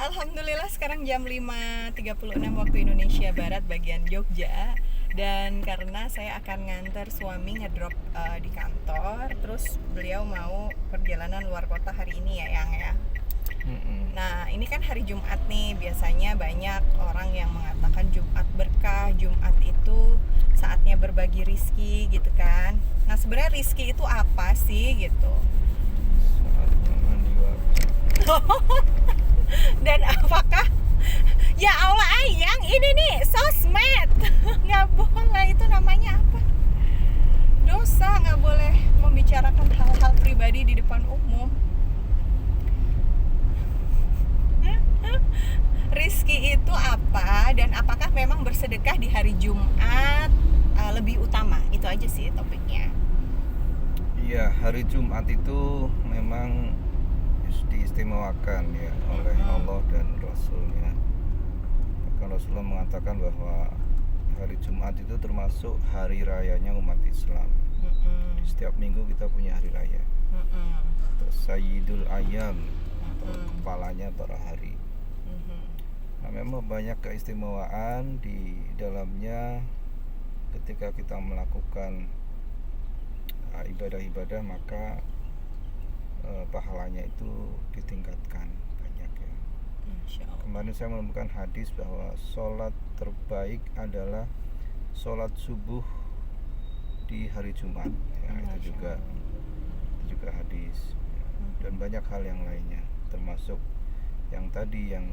Alhamdulillah sekarang jam 5.36 waktu Indonesia Barat bagian Jogja. Dan karena saya akan nganter suami ngedrop di kantor, terus beliau mau perjalanan luar kota hari ini ya Yang ya. Nah ini kan hari Jumat nih, biasanya banyak orang yang mengatakan Jumat berkah, Jumat itu saatnya berbagi rizki gitu kan. Nah sebenarnya rizki itu apa sih gitu? Saatnya mandi wajib. Dan apakah ya Allah Ayang ini nih sosmed nggak boleh, itu namanya apa, dosa, nggak boleh membicarakan hal-hal pribadi di depan umum. Rizki itu apa dan apakah memang bersedekah di hari Jumat lebih utama? Itu aja sih topiknya. Iya, hari Jumat itu memang diistimewakan ya oleh Allah dan Rasulnya. Bahkan Rasulullah mengatakan bahwa hari Jumat itu termasuk hari rayanya umat Islam. Di setiap minggu kita punya hari raya. Atau Sayyidul Ayyam, atau kepalanya para hari. Nah, memang banyak keistimewaan di dalamnya. Ketika kita melakukan ibadah-ibadah, maka pahalanya itu ditingkatkan banyak ya. Kemarin saya menemukan hadis bahwa sholat terbaik adalah sholat subuh di hari Jumat ya, itu juga hadis dan banyak hal yang lainnya, termasuk yang tadi yang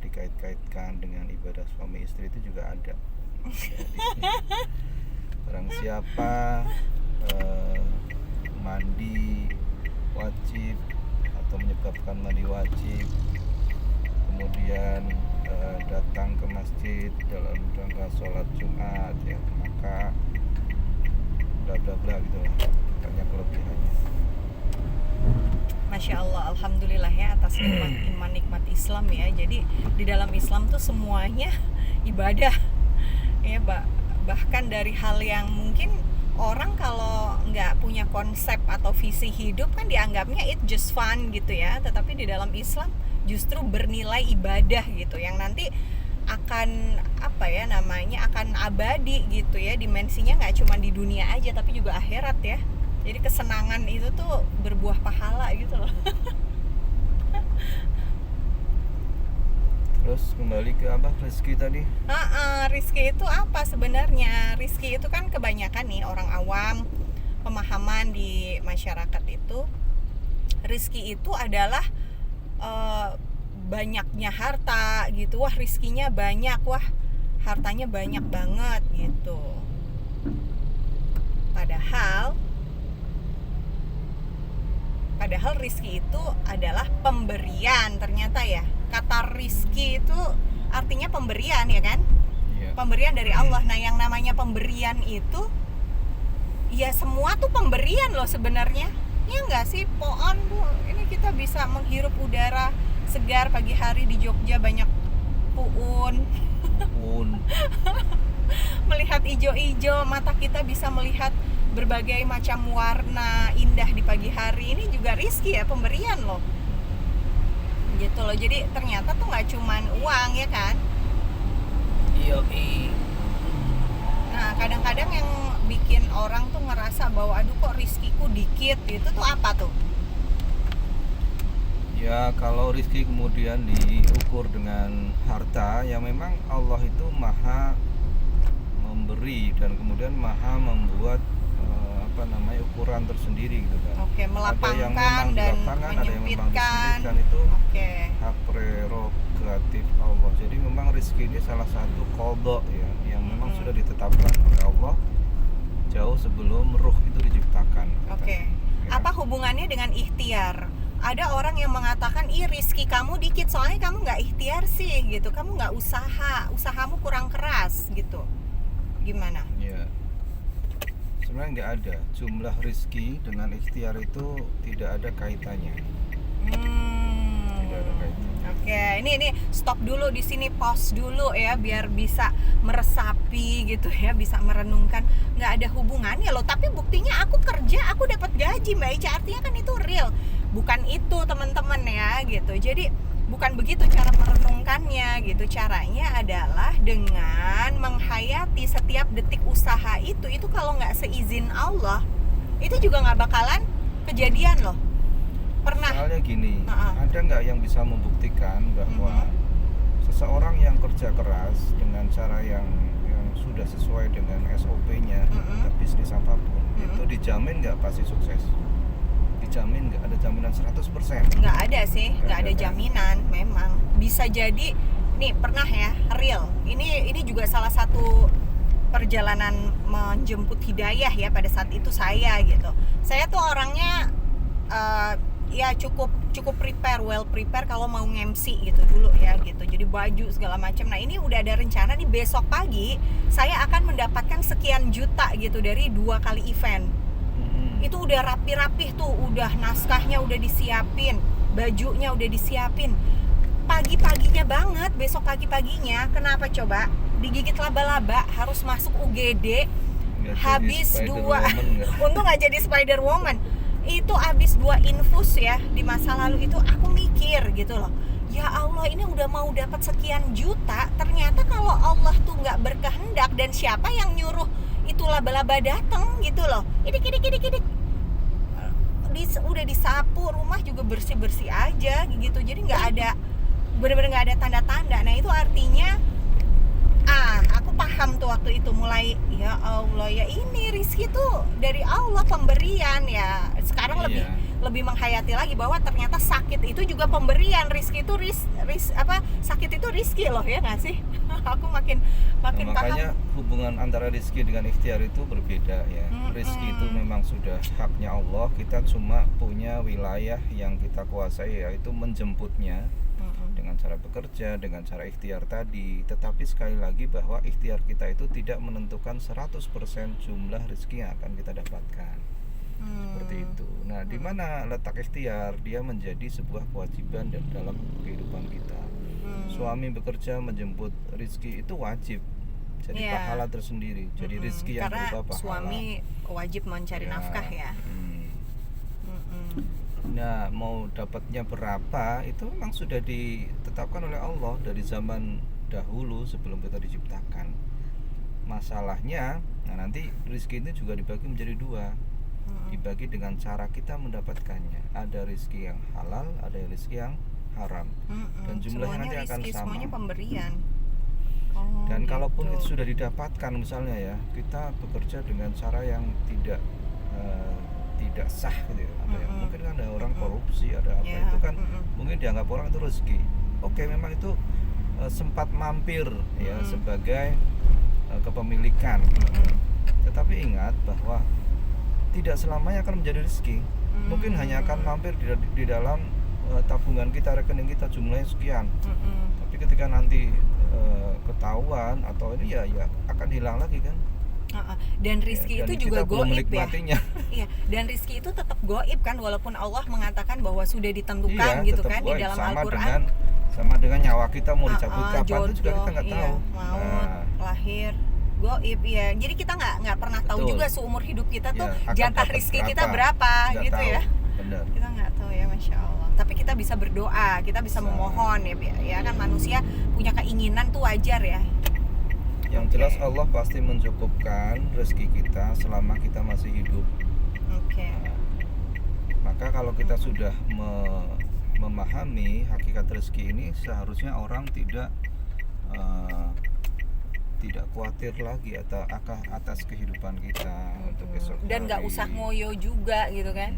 dikait-kaitkan dengan ibadah suami istri itu juga ada. Barang siapa mandi wajib atau menyebabkan mandi wajib, kemudian datang ke masjid dalam rangka sholat Jumat ya, maka bla bla bla gitu lah, banyak kelebihannya. Masya Allah, Alhamdulillah ya atas nikmat iman, nikmat Islam ya. Jadi di dalam Islam tuh semuanya ibadah ya, bahkan dari hal yang mungkin orang kalau nggak punya konsep atau visi hidup kan dianggapnya it just fun gitu ya, tetapi di dalam Islam justru bernilai ibadah gitu, yang nanti akan akan abadi gitu ya, dimensinya nggak cuma di dunia aja tapi juga akhirat ya. Jadi kesenangan itu tuh berbuah pahala gitu loh. Terus kembali ke apa, rezeki tadi? Rizki itu apa sebenarnya? Rizki itu kan kebanyakan nih orang awam pemahaman di masyarakat itu, rizki itu adalah banyaknya harta gitu. Wah rizkinya banyak, wah hartanya banyak banget gitu. Padahal rizki itu adalah pemberian ternyata ya. Kata rizki itu artinya pemberian ya kan? Iya. Pemberian dari Allah. Nah yang namanya pemberian itu ya semua tuh pemberian loh sebenarnya. Ya nggak sih Poon tuh, ini kita bisa menghirup udara segar pagi hari di Jogja, banyak puun. Melihat ijo-ijo, mata kita bisa melihat berbagai macam warna indah di pagi hari. Ini juga rizki ya, pemberian loh gitu loh. Jadi ternyata tuh nggak cuman uang ya kan. Iya. Nah kadang-kadang yang bikin orang tuh ngerasa bahwa aduh kok rizkiku dikit, itu tuh apa tuh? Ya kalau rezeki kemudian diukur dengan harta, ya memang Allah itu maha memberi dan kemudian maha membuat ukuran tersendiri gitu kan. Oke, melapangkan ada yang memang dan dilapangkan, ada yang memang menyempitkan. disempitkan, itu Oke. hak prerogatif Allah. Jadi memang rezeki ini salah satu qadha ya, yang memang sudah ditetapkan oleh Allah jauh sebelum ruh itu diciptakan. Oke. Ya. Apa hubungannya dengan ikhtiar? Ada orang yang mengatakan, ih rizki kamu dikit soalnya kamu nggak ikhtiar sih gitu, kamu nggak usahamu kurang keras gitu. Gimana? Ya. Sebenarnya nggak ada jumlah rezeki dengan ikhtiar, itu tidak ada kaitannya. Tidak ada kaitannya. Oke, ini stop dulu di sini, pause dulu ya biar bisa meresapi gitu ya, bisa merenungkan. Nggak ada hubungannya loh, tapi buktinya aku kerja, aku dapat gaji Mbak Ica, artinya kan itu real. Bukan itu teman-teman ya gitu. Jadi bukan begitu cara merenungkannya gitu. Caranya adalah dengan menghayati setiap detik usaha itu kalau nggak seizin Allah itu juga nggak bakalan kejadian loh. Pernah Soalnya gini, ada nggak yang bisa membuktikan bahwa seseorang yang kerja keras dengan cara yang sudah sesuai dengan SOP-nya, bisnis apapun, itu dijamin nggak pasti sukses? Dijamin nggak? Ada jaminan 100%? nggak ada sih, nggak ada kan? jaminan. Memang bisa jadi nih, pernah ya, real ini juga salah satu perjalanan menjemput hidayah ya pada saat itu saya gitu. Saya tuh orangnya ya cukup well prepare kalau mau nge-MC gitu dulu ya gitu. Jadi baju segala macam. Nah, ini udah ada rencana nih besok pagi saya akan mendapatkan sekian juta gitu dari 2 kali event. Itu udah rapi-rapih tuh, udah naskahnya udah disiapin, bajunya udah disiapin. Pagi-paginya banget, besok pagi-paginya, kenapa coba? Digigit laba-laba, harus masuk UGD, Nggak habis jadi 2 Spider-Woman nggak? untung nggak jadi Spider-Woman. Itu habis 2 infus ya di masa lalu itu, aku mikir gitu loh, ya Allah, ini udah mau dapat sekian juta, ternyata kalau Allah tuh nggak berkehendak, dan siapa yang nyuruh itu laba-laba datang gitu loh, idik udah disapu, rumah juga bersih aja gitu. Jadi nggak ada, bener-bener nggak ada tanda-tanda. Nah, itu artinya aku paham tuh waktu itu mulai, ya Allah, ya ini rizki tuh dari Allah, pemberian ya. Sekarang Iya. lebih menghayati lagi bahwa ternyata sakit itu juga pemberian, rizki itu sakit itu rizki loh, ya nggak sih? Aku makin Makanya paham. hubungan antara rezeki dengan ikhtiar itu berbeda ya. Rezeki itu memang sudah haknya Allah, kita cuma punya wilayah yang kita kuasai, yaitu menjemputnya dengan cara bekerja, dengan cara ikhtiar tadi. Tetapi sekali lagi bahwa ikhtiar kita itu tidak menentukan 100% jumlah rezeki yang akan kita dapatkan. Seperti itu. Nah, di mana letak ikhtiar? Dia menjadi sebuah kewajiban dalam kehidupan kita. Suami bekerja menjemput rezeki itu wajib. Jadi Iya. pahala tersendiri. Jadi rezeki yang Karena berupa pahala. suami wajib mencari Ya. nafkah ya. Nah, mau dapatnya berapa itu memang sudah ditetapkan oleh Allah dari zaman dahulu sebelum kita diciptakan. Masalahnya, nah nanti rezeki itu juga dibagi menjadi 2. Dibagi dengan cara kita mendapatkannya. Ada rezeki yang halal, ada rezeki yang haram. Dan jumlahnya Semuanya nanti akan rizki, sama. semuanya pemberian. Dan kalaupun gitu. itu sudah didapatkan, misalnya ya, kita bekerja dengan cara yang tidak sah gitu ya. Ada yang mungkin kan ada orang korupsi, ada apa, Ya, itu kan mungkin dianggap orang itu rezeki. Oke, memang itu sempat mampir ya sebagai kepemilikan. Tetapi ingat bahwa tidak selamanya akan menjadi rezeki. Mungkin hanya akan mampir di dalam tabungan kita, rekening kita jumlahnya sekian. Tapi ketika nanti ketahuan atau ini ya akan hilang lagi kan. Dan rizki Ya, dan itu juga kita belum goib ya. menikmatinya. Iya, dan rizki itu tetap goib kan, walaupun Allah mengatakan bahwa sudah ditentukan Iya, gitu tetap kan di goib. dalam sama Al-Qur'an. sama dengan nyawa kita mau dicabut kapan itu juga jodoh, kita nggak iya, tahu. maut, lahir, goib ya. Jadi kita nggak pernah tahu Betul. juga seumur hidup kita tuh akan jatah dapat rizki berapa, kita berapa nggak gitu tahu. ya. Benar. Kita nggak tahu ya, masya Allah. Tapi kita bisa berdoa, kita bisa memohon ya kan, manusia punya keinginan tuh wajar ya. Yang jelas Allah pasti mencukupkan rezeki kita selama kita masih hidup. Oke. Maka kalau kita sudah memahami hakikat rezeki ini, seharusnya orang tidak khawatir lagi atas kehidupan kita untuk esok hari. Dan nggak usah ngoyo juga gitu kan.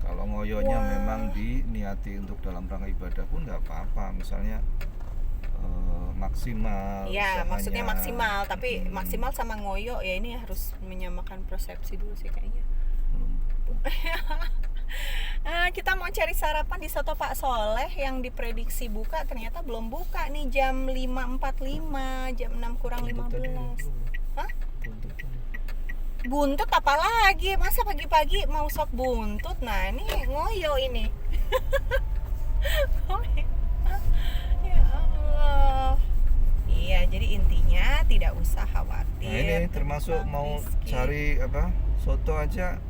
Kalau ngoyonya memang diniati untuk dalam rangka ibadah pun nggak apa-apa. Misalnya maksimal. Ya, usahanya. maksudnya maksimal, tapi maksimal sama ngoyo ya ini harus menyamakan persepsi dulu sih kayaknya. Kita mau cari sarapan di Soto Pak Soleh yang diprediksi buka, ternyata belum buka nih, jam 5.45, jam 6 kurang 15. Hah? Buntut apa lagi? Masa pagi-pagi mau sop buntut? Nah, ini ngoyo ini. Ya Allah. Iya, jadi intinya tidak usah khawatir. Nah, ini termasuk tentang mau rezeki. cari soto aja,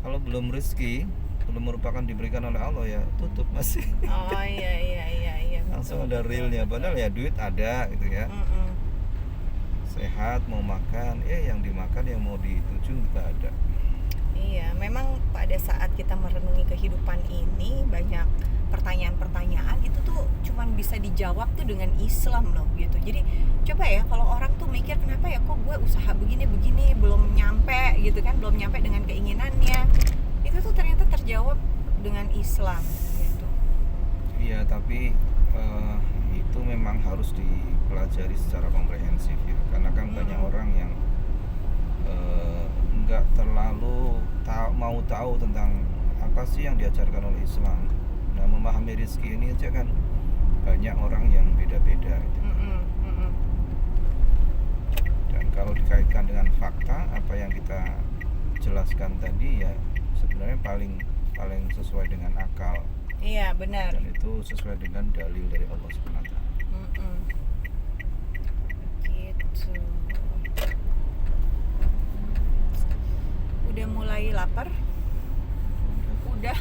kalau belum rezeki belum merupakan diberikan oleh Allah ya tutup masih. Oh iya Langsung betul, ada betul, realnya. betul. Padahal ya duit ada gitu ya. Mm-mm. Sehat mau makan, yang dimakan yang mau dituju nggak ada. Iya, memang pada saat kita merenungi kehidupan ini banyak pertanyaan-pertanyaan itu tuh cuman bisa dijawab tuh dengan Islam loh gitu. Jadi coba ya kalau orang tuh mikir kenapa ya kok gue usaha begini belum nyampe gitu kan, belum nyampe dengan keinginannya. Itu tuh ternyata terjawab dengan Islam gitu. Iya, tapi itu memang harus dipelajari secara komprehensif ya, karena kan banyak orang yang nggak terlalu mau tahu tentang apa sih yang diajarkan oleh Islam. Nah, memahami rezeki ini aja kan banyak orang yang beda-beda gitu. Dan kalau dikaitkan dengan fakta apa yang kita jelaskan tadi ya sebenarnya paling sesuai dengan akal. Iya benar. Dan itu sesuai dengan dalil dari Allah SWT. Gitu. Udah mulai lapar? Udah.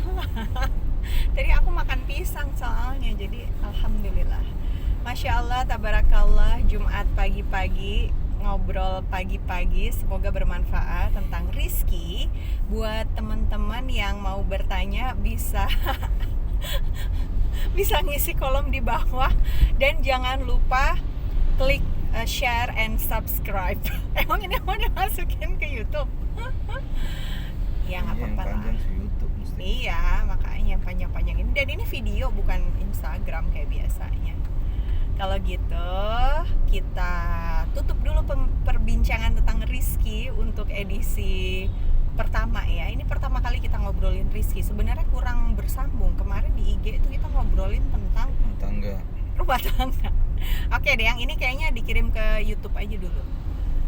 Tadi aku makan pisang soalnya, jadi alhamdulillah. Masya Allah, tabarakallah. Jumat pagi-pagi ngobrol pagi-pagi, semoga bermanfaat tentang rizki. Buat teman-teman yang mau bertanya bisa bisa ngisi kolom di bawah, dan jangan lupa klik share and subscribe. Emang ini mau dimasukin ke YouTube? Ya nggak apa-apa lah. Panjang sih YouTube mesti. Iya, makanya panjang-panjang ini. Dan ini video bukan Instagram kayak biasanya. Kalau gitu kita tutup dulu perbincangan tentang rizki untuk edisi pertama ya. Ini pertama kali kita ngobrolin rizki. Sebenarnya kurang bersambung. Kemarin di IG itu kita ngobrolin tentang rumah tangga. Oke deh, yang ini kayaknya dikirim ke YouTube aja dulu.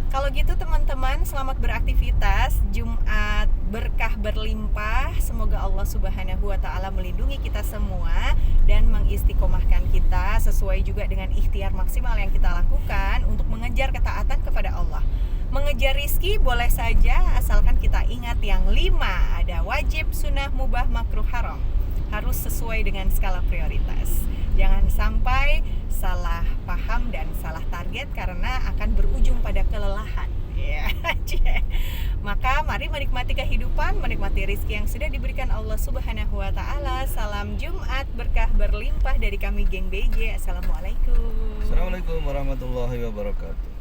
Kalau gitu teman-teman, selamat beraktivitas. Jumat berkah berlimpah. Semoga Allah Subhanahu wa taala melindungi kita semua dan mengistiqomahkan kita sesuai juga dengan ikhtiar maksimal yang kita lakukan untuk mengejar ketaatan kepada Allah. Mengejar rizki boleh saja asalkan kita ingat yang 5, ada wajib, sunnah, mubah, makruh, haram. Harus sesuai dengan skala prioritas. Jangan sampai salah paham dan salah target karena akan berujung pada kelelahan. Ya, maka mari menikmati kehidupan, menikmati rezeki yang sudah diberikan Allah Subhanahu wa taala. Salam Jumat berkah berlimpah dari kami geng BJ. Assalamualaikum. Assalamualaikum warahmatullahi wabarakatuh.